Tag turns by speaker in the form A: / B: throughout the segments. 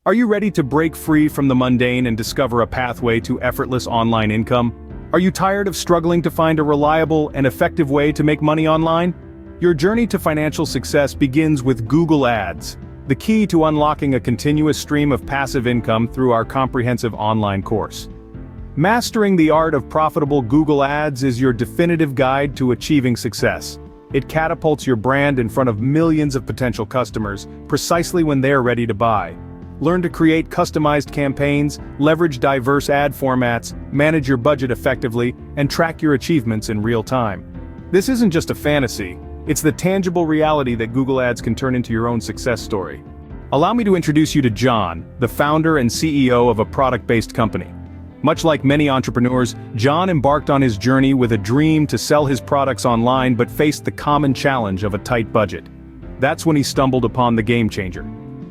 A: Are you ready to break free from the mundane and discover a pathway to effortless online income? Are you tired of struggling to find a reliable and effective way to make money online? Your journey to financial success begins with Google Ads, the key to unlocking a continuous stream of passive income through our comprehensive online course. Mastering the art of profitable Google Ads is your definitive guide to achieving success. It catapults your brand in front of millions of potential customers, precisely when they're ready to buy. Learn to create customized campaigns, leverage diverse ad formats, manage your budget effectively, and track your achievements in real time. This isn't just a fantasy, it's the tangible reality that Google Ads can turn into your own success story. Allow me to introduce you to John, the founder and CEO of a product-based company. Much like many entrepreneurs, John embarked on his journey with a dream to sell his products online but faced the common challenge of a tight budget. That's when he stumbled upon the game changer: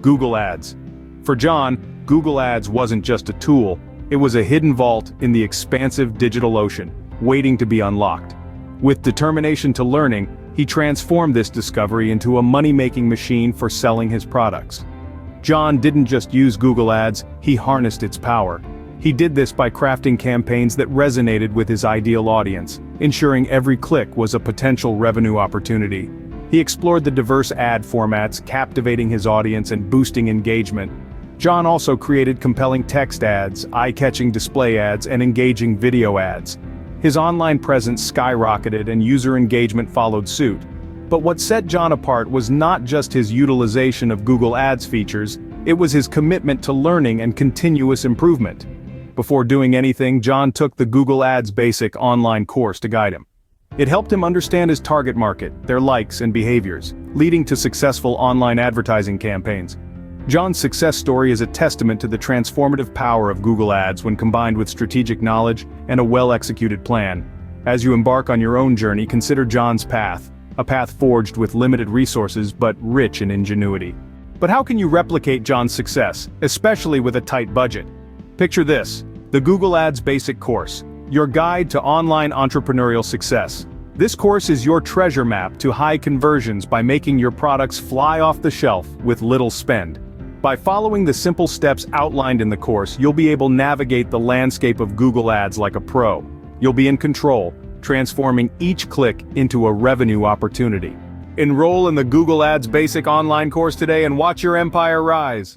A: Google Ads. For John, Google Ads wasn't just a tool, it was a hidden vault in the expansive digital ocean, waiting to be unlocked. With determination to learning, he transformed this discovery into a money-making machine for selling his products. John didn't just use Google Ads, he harnessed its power. He did this by crafting campaigns that resonated with his ideal audience, ensuring every click was a potential revenue opportunity. He explored the diverse ad formats, captivating his audience and boosting engagement. John also created compelling text ads, eye-catching display ads, and engaging video ads. His online presence skyrocketed and user engagement followed suit. But what set John apart was not just his utilization of Google Ads features, it was his commitment to learning and continuous improvement. Before doing anything, John took the Google Ads Basic online course to guide him. It helped him understand his target market, their likes and behaviors, leading to successful online advertising campaigns. John's success story is a testament to the transformative power of Google Ads when combined with strategic knowledge and a well-executed plan. As you embark on your own journey, consider John's path, a path forged with limited resources but rich in ingenuity. But how can you replicate John's success, especially with a tight budget? Picture this: the Google Ads Basic Course, your guide to online entrepreneurial success. This course is your treasure map to high conversions by making your products fly off the shelf with little spend. By following the simple steps outlined in the course, you'll be able to navigate the landscape of Google Ads like a pro. You'll be in control, transforming each click into a revenue opportunity. Enroll in the Google Ads Basic online course today and watch your empire rise.